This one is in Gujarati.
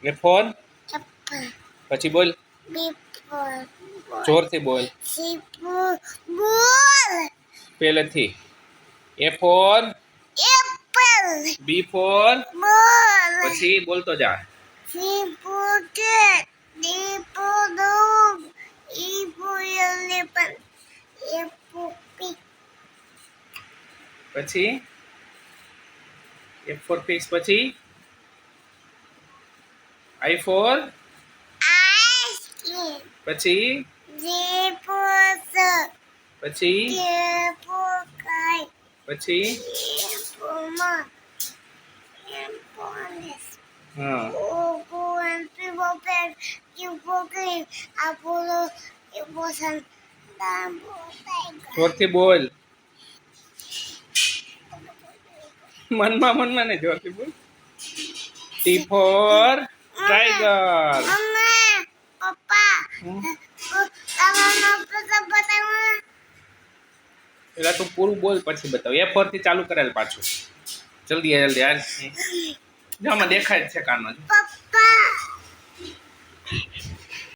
એ ફોર પછી બોલ જોરથી બોલ પહેલેથી એ ફોર બી ફોર પછી બોલતો જા પછી એફ ફોર ફિશ પછી આઈ ફોર પછી પછી પછી હા જોરથી બોલ મનમાં ને જોરથી બોલ ટી ફોર ટાઈગર પેલા તું પૂરું બોલ પછી બતાવ એ ફોર થી ચાલુ કરેલ પાછું જલ્દી જલ્દી હાલ આમાં દેખાય જ છે કાનો